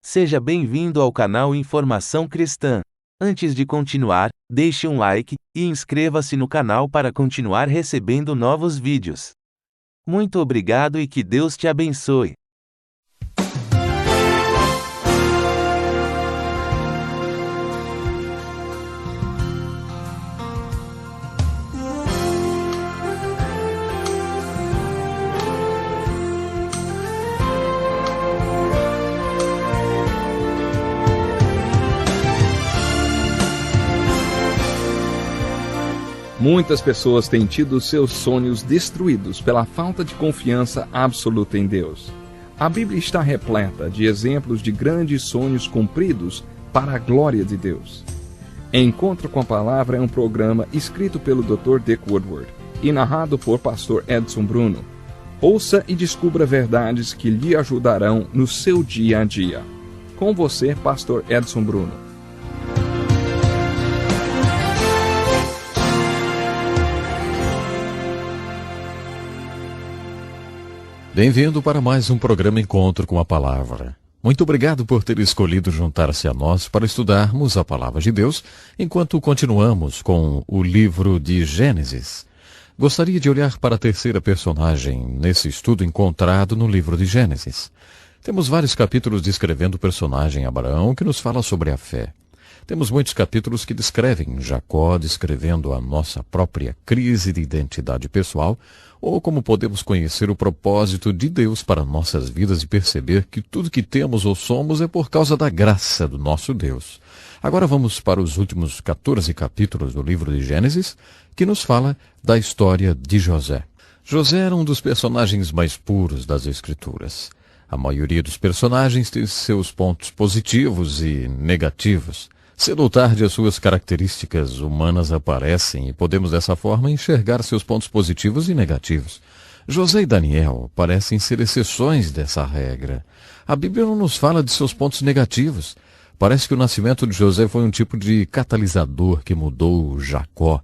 Seja bem-vindo ao canal Informação Cristã. Antes de continuar, deixe um like e inscreva-se no canal para continuar recebendo novos vídeos. Muito obrigado e que Deus te abençoe. Muitas pessoas têm tido seus sonhos destruídos pela falta de confiança absoluta em Deus. A Bíblia está repleta de exemplos de grandes sonhos cumpridos para a glória de Deus. Encontro com a Palavra é um programa escrito pelo Dr. Dick Woodward e narrado por Pastor Edson Bruno. Ouça e descubra verdades que lhe ajudarão no seu dia a dia. Com você, Pastor Edson Bruno. Bem-vindo para mais um programa Encontro com a Palavra. Muito obrigado por ter escolhido juntar-se a nós para estudarmos a Palavra de Deus, enquanto continuamos com o livro de Gênesis. Gostaria de olhar para a terceira personagem nesse estudo encontrado no livro de Gênesis. Temos vários capítulos descrevendo o personagem Abraão, que nos fala sobre a fé. Temos muitos capítulos que descrevem Jacó, descrevendo a nossa própria crise de identidade pessoal, ou como podemos conhecer o propósito de Deus para nossas vidas e perceber que tudo que temos ou somos é por causa da graça do nosso Deus. Agora vamos para os últimos 14 capítulos do livro de Gênesis, que nos fala da história de José. José era um dos personagens mais puros das Escrituras. A maioria dos personagens tem seus pontos positivos e negativos. Cedo ou tarde, as suas características humanas aparecem e podemos dessa forma enxergar seus pontos positivos e negativos. José e Daniel parecem ser exceções dessa regra. A Bíblia não nos fala de seus pontos negativos. Parece que o nascimento de José foi um tipo de catalisador que mudou Jacó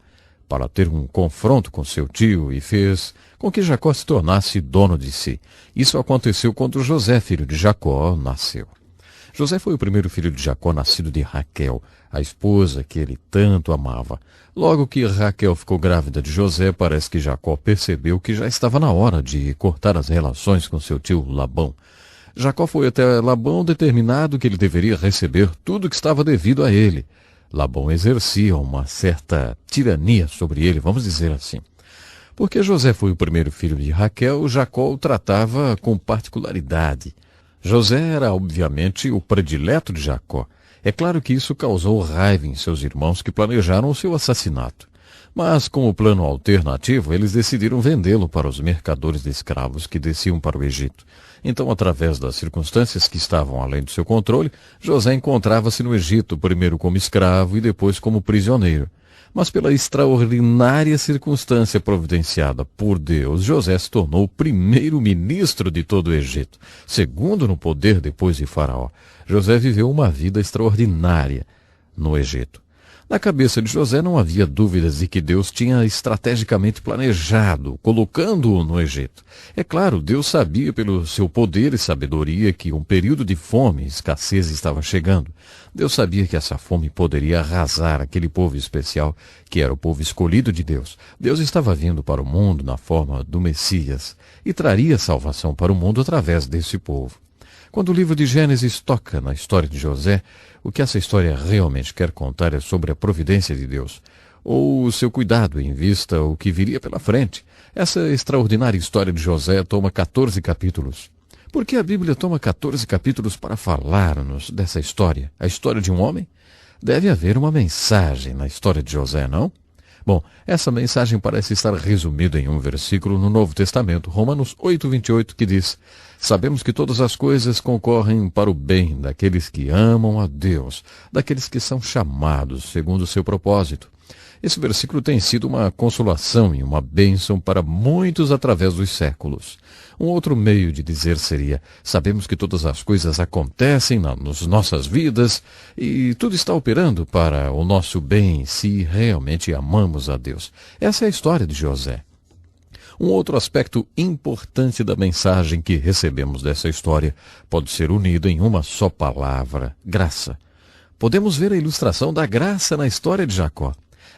para ter um confronto com seu tio e fez com que Jacó se tornasse dono de si. Isso aconteceu quando José, filho de Jacó, nasceu. José foi o primeiro filho de Jacó nascido de Raquel, a esposa que ele tanto amava. Logo que Raquel ficou grávida de José, parece que Jacó percebeu que já estava na hora de cortar as relações com seu tio Labão. Jacó foi até Labão determinado que ele deveria receber tudo que estava devido a ele. Labão exercia uma certa tirania sobre ele, vamos dizer assim. Porque José foi o primeiro filho de Raquel, Jacó o tratava com particularidade. José era, obviamente, o predileto de Jacó. É claro que isso causou raiva em seus irmãos que planejaram o seu assassinato. Mas, como plano alternativo, eles decidiram vendê-lo para os mercadores de escravos que desciam para o Egito. Então, através das circunstâncias que estavam além do seu controle, José encontrava-se no Egito, primeiro como escravo e depois como prisioneiro. Mas pela extraordinária circunstância providenciada por Deus, José se tornou o primeiro ministro de todo o Egito, segundo no poder depois de Faraó. José viveu uma vida extraordinária no Egito. Na cabeça de José não havia dúvidas de que Deus tinha estrategicamente planejado, colocando-o no Egito. É claro, Deus sabia pelo seu poder e sabedoria que um período de fome e escassez estava chegando. Deus sabia que essa fome poderia arrasar aquele povo especial, que era o povo escolhido de Deus. Deus estava vindo para o mundo na forma do Messias e traria salvação para o mundo através desse povo. Quando o livro de Gênesis toca na história de José, o que essa história realmente quer contar é sobre a providência de Deus, ou o seu cuidado em vista o que viria pela frente. Essa extraordinária história de José toma 14 capítulos. Por que a Bíblia toma 14 capítulos para falar-nos dessa história? A história de um homem? Deve haver uma mensagem na história de José, não? Bom, essa mensagem parece estar resumida em um versículo no Novo Testamento, Romanos 8:28, que diz: sabemos que todas as coisas concorrem para o bem daqueles que amam a Deus, daqueles que são chamados segundo o seu propósito. Esse versículo tem sido uma consolação e uma bênção para muitos através dos séculos. Um outro meio de dizer seria: sabemos que todas as coisas acontecem nas nossas vidas e tudo está operando para o nosso bem se realmente amamos a Deus. Essa é a história de José. Um outro aspecto importante da mensagem que recebemos dessa história pode ser unido em uma só palavra: graça. Podemos ver a ilustração da graça na história de Jacó.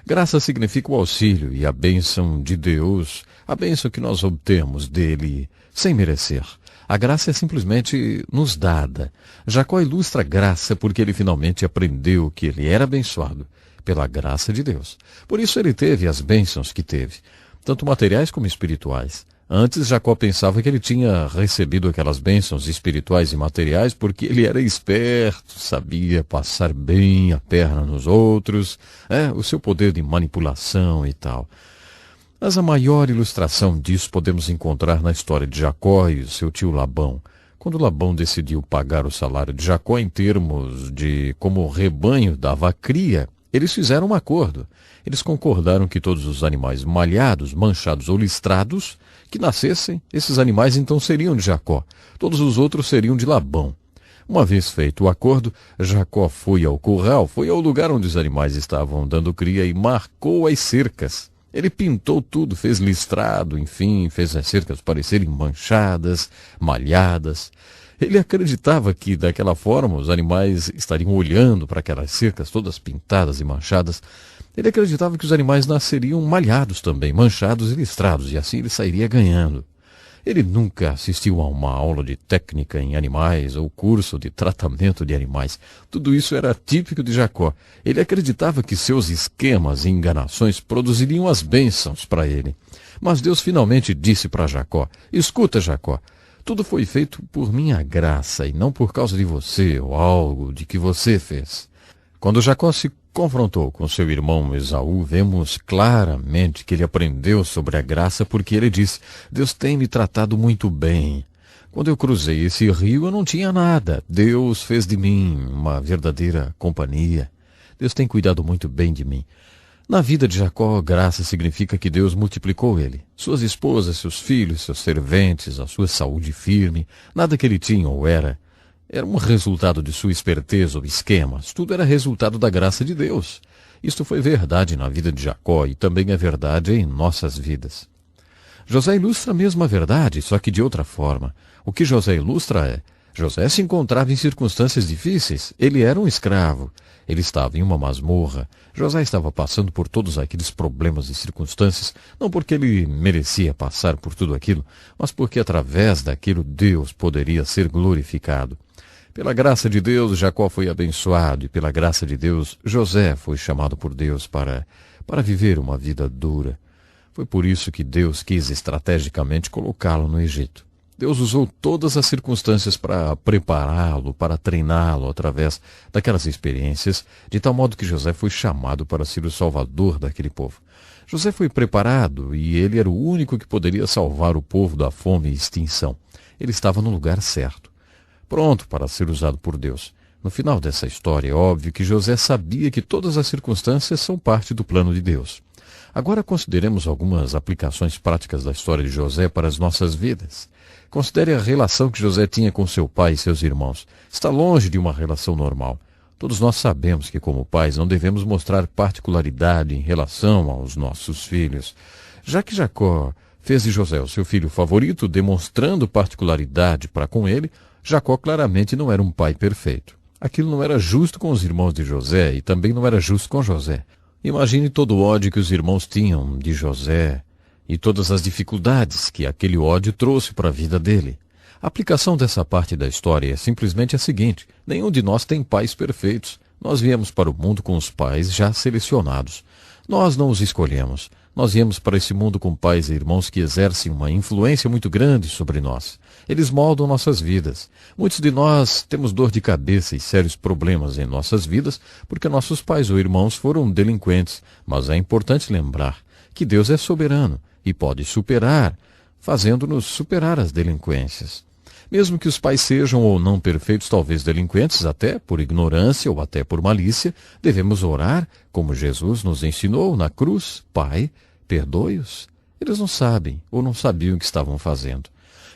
Graça significa o auxílio e a bênção de Deus, a bênção que nós obtemos dele sem merecer. A graça é simplesmente nos dada. Jacó ilustra a graça porque ele finalmente aprendeu que ele era abençoado pela graça de Deus. Por isso ele teve as bênçãos que teve, tanto materiais como espirituais. Antes, Jacó pensava que ele tinha recebido aquelas bênçãos espirituais e materiais porque ele era esperto, sabia passar bem a perna nos outros, o seu poder de manipulação e tal. Mas a maior ilustração disso podemos encontrar na história de Jacó e o seu tio Labão. Quando Labão decidiu pagar o salário de Jacó em termos de como o rebanho dava cria, eles fizeram um acordo. Eles concordaram que todos os animais malhados, manchados ou listrados que nascessem, esses animais então seriam de Jacó. Todos os outros seriam de Labão. Uma vez feito o acordo, Jacó foi ao curral, foi ao lugar onde os animais estavam dando cria e marcou as cercas. Ele pintou tudo, fez listrado, enfim, fez as cercas parecerem manchadas, malhadas. Ele acreditava que, daquela forma, os animais estariam olhando para aquelas cercas todas pintadas e manchadas. Ele acreditava que os animais nasceriam malhados também, manchados e listrados, e assim ele sairia ganhando. Ele nunca assistiu a uma aula de técnica em animais ou curso de tratamento de animais. Tudo isso era típico de Jacó. Ele acreditava que seus esquemas e enganações produziriam as bênçãos para ele. Mas Deus finalmente disse para Jacó: escuta, Jacó, tudo foi feito por minha graça e não por causa de você ou algo de que você fez. Quando Jacó se confrontou com seu irmão Esaú, vemos claramente que ele aprendeu sobre a graça porque ele disse: Deus tem me tratado muito bem. Quando eu cruzei esse rio eu não tinha nada. Deus fez de mim uma verdadeira companhia. Deus tem cuidado muito bem de mim. Na vida de Jacó, graça significa que Deus multiplicou ele. Suas esposas, seus filhos, seus serventes, a sua saúde firme, nada que ele tinha ou era um resultado de sua esperteza ou esquemas. Tudo era resultado da graça de Deus. Isto foi verdade na vida de Jacó e também é verdade em nossas vidas. José ilustra a mesma verdade, só que de outra forma. O que José ilustra é: José se encontrava em circunstâncias difíceis. Ele era um escravo. Ele estava em uma masmorra. José estava passando por todos aqueles problemas e circunstâncias, não porque ele merecia passar por tudo aquilo, mas porque através daquilo Deus poderia ser glorificado. Pela graça de Deus, Jacó foi abençoado, e pela graça de Deus, José foi chamado por Deus para viver uma vida dura. Foi por isso que Deus quis estrategicamente colocá-lo no Egito. Deus usou todas as circunstâncias para prepará-lo, para treiná-lo através daquelas experiências, de tal modo que José foi chamado para ser o salvador daquele povo. José foi preparado e ele era o único que poderia salvar o povo da fome e extinção. Ele estava no lugar certo, pronto para ser usado por Deus. No final dessa história, é óbvio que José sabia que todas as circunstâncias são parte do plano de Deus. Agora consideremos algumas aplicações práticas da história de José para as nossas vidas. Considere a relação que José tinha com seu pai e seus irmãos. Está longe de uma relação normal. Todos nós sabemos que, como pais, não devemos mostrar particularidade em relação aos nossos filhos. Já que Jacó fez de José o seu filho favorito, demonstrando particularidade para com ele, Jacó claramente não era um pai perfeito. Aquilo não era justo com os irmãos de José e também não era justo com José. Imagine todo o ódio que os irmãos tinham de José e todas as dificuldades que aquele ódio trouxe para a vida dele. A aplicação dessa parte da história é simplesmente a seguinte: nenhum de nós tem pais perfeitos. Nós viemos para o mundo com os pais já selecionados. Nós não os escolhemos. Nós viemos para esse mundo com pais e irmãos que exercem uma influência muito grande sobre nós. Eles moldam nossas vidas. Muitos de nós temos dor de cabeça e sérios problemas em nossas vidas porque nossos pais ou irmãos foram delinquentes. Mas é importante lembrar que Deus é soberano e pode superar, fazendo-nos superar as delinquências. Mesmo que os pais sejam ou não perfeitos, talvez delinquentes, até por ignorância ou até por malícia, devemos orar, como Jesus nos ensinou na cruz: Pai, perdoe-os. Eles não sabem ou não sabiam o que estavam fazendo.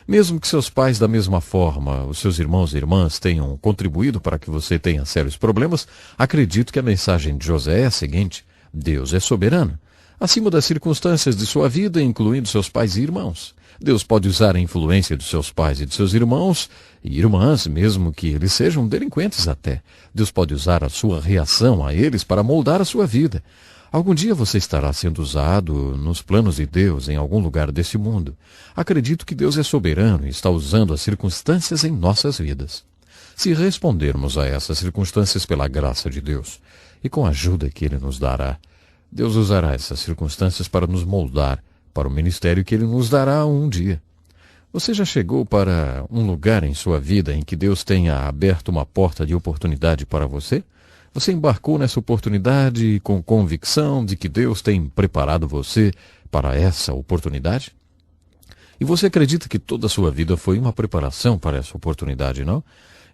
Mesmo que seus pais, da mesma forma, os seus irmãos e irmãs tenham contribuído para que você tenha sérios problemas, acredito que a mensagem de José é a seguinte: Deus é soberano. acima das circunstâncias de sua vida, incluindo seus pais e irmãos. Deus pode usar a influência dos seus pais e de seus irmãos e irmãs, mesmo que eles sejam delinquentes até. Deus pode usar a sua reação a eles para moldar a sua vida. Algum dia você estará sendo usado nos planos de Deus em algum lugar desse mundo. Acredito que Deus é soberano e está usando as circunstâncias em nossas vidas. Se respondermos a essas circunstâncias pela graça de Deus e com a ajuda que Ele nos dará, Deus usará essas circunstâncias para nos moldar para o ministério que Ele nos dará um dia. Você já chegou para um lugar em sua vida em que Deus tenha aberto uma porta de oportunidade para você? Você embarcou nessa oportunidade com convicção de que Deus tem preparado você para essa oportunidade? E você acredita que toda a sua vida foi uma preparação para essa oportunidade, não?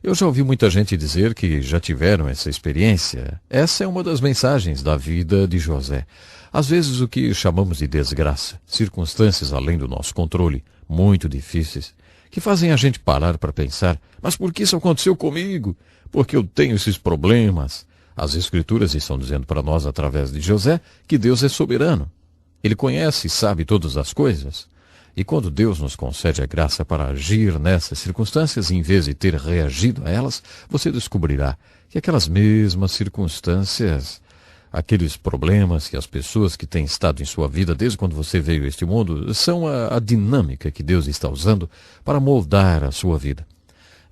Eu já ouvi muita gente dizer que já tiveram essa experiência. Essa é uma das mensagens da vida de José. Às vezes o que chamamos de desgraça, circunstâncias além do nosso controle, muito difíceis, que fazem a gente parar para pensar, mas por que isso aconteceu comigo? Porque eu tenho esses problemas. As Escrituras estão dizendo para nós, através de José, que Deus é soberano. Ele conhece e sabe todas as coisas. E quando Deus nos concede a graça para agir nessas circunstâncias, em vez de ter reagido a elas, você descobrirá que aquelas mesmas circunstâncias, aqueles problemas que as pessoas que têm estado em sua vida desde quando você veio a este mundo, são a dinâmica que Deus está usando para moldar a sua vida.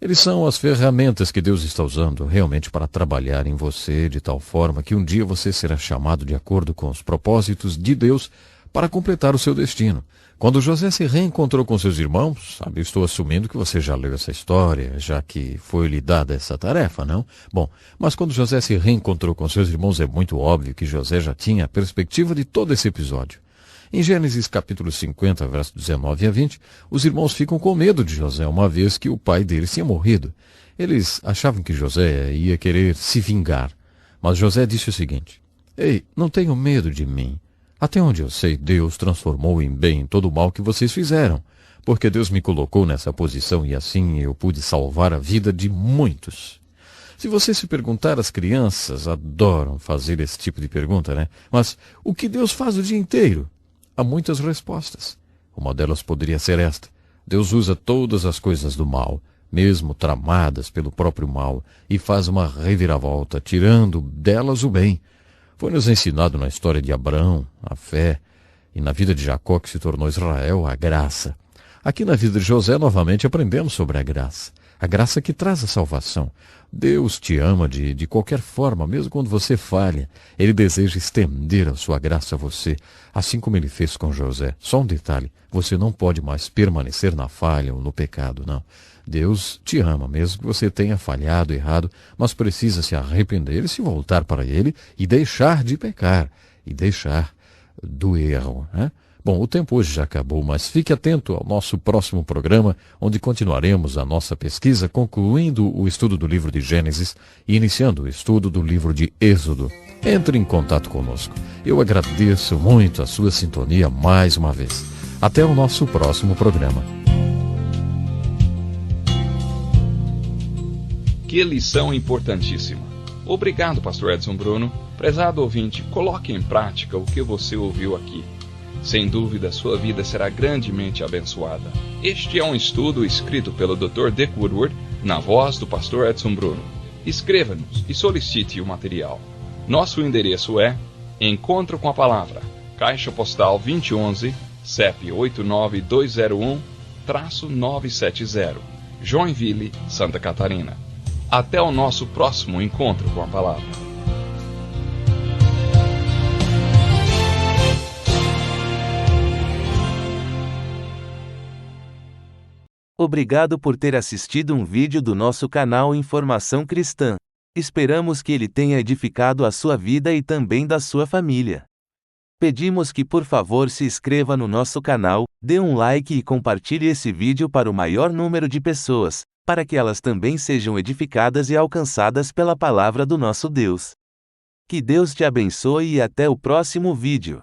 Eles são as ferramentas que Deus está usando realmente para trabalhar em você de tal forma que um dia você será chamado de acordo com os propósitos de Deus para completar o seu destino. Quando José se reencontrou com seus irmãos, estou assumindo que você já leu essa história, já que foi-lhe dada essa tarefa, não? Bom, mas quando José se reencontrou com seus irmãos, é muito óbvio que José já tinha a perspectiva de todo esse episódio. Em Gênesis capítulo 50, versos 19 a 20, os irmãos ficam com medo de José, uma vez que o pai deles tinha morrido. Eles achavam que José ia querer se vingar. Mas José disse o seguinte: Ei, não tenham medo de mim. Até onde eu sei, Deus transformou em bem todo o mal que vocês fizeram, porque Deus me colocou nessa posição e assim eu pude salvar a vida de muitos. Se você se perguntar, as crianças adoram fazer esse tipo de pergunta, né? Mas o que Deus faz o dia inteiro? Há muitas respostas. Uma delas poderia ser esta: Deus usa todas as coisas do mal, mesmo tramadas pelo próprio mal, e faz uma reviravolta, tirando delas o bem. Foi nos ensinado na história de Abraão, a fé, e na vida de Jacó, que se tornou Israel, a graça. Aqui na vida de José, novamente, aprendemos sobre a graça que traz a salvação. Deus te ama de qualquer forma, mesmo quando você falha. Ele deseja estender a sua graça a você, assim como ele fez com José. Só um detalhe: você não pode mais permanecer na falha ou no pecado, não. Deus te ama, mesmo que você tenha falhado, errado, mas precisa se arrepender e se voltar para Ele e deixar de pecar, e deixar do erro, né? Bom, o tempo hoje já acabou, mas fique atento ao nosso próximo programa, onde continuaremos a nossa pesquisa, concluindo o estudo do livro de Gênesis e iniciando o estudo do livro de Êxodo. Entre em contato conosco. Eu agradeço muito a sua sintonia mais uma vez. Até o nosso próximo programa. Que lição importantíssima. Obrigado, Pastor Edson Bruno. Prezado ouvinte, coloque em prática o que você ouviu aqui. Sem dúvida, sua vida será grandemente abençoada. Este é um estudo escrito pelo Dr. Dick Woodward, na voz do Pastor Edson Bruno. Escreva-nos e solicite o material. Nosso endereço é Encontro com a Palavra, Caixa Postal 2011, CEP 89201-970, Joinville, Santa Catarina. Até o nosso próximo encontro com a Palavra. Obrigado por ter assistido um vídeo do nosso canal Informação Cristã. Esperamos que ele tenha edificado a sua vida e também da sua família. Pedimos que por favor se inscreva no nosso canal, dê um like e compartilhe esse vídeo para o maior número de pessoas, para que elas também sejam edificadas e alcançadas pela palavra do nosso Deus. Que Deus te abençoe e até o próximo vídeo.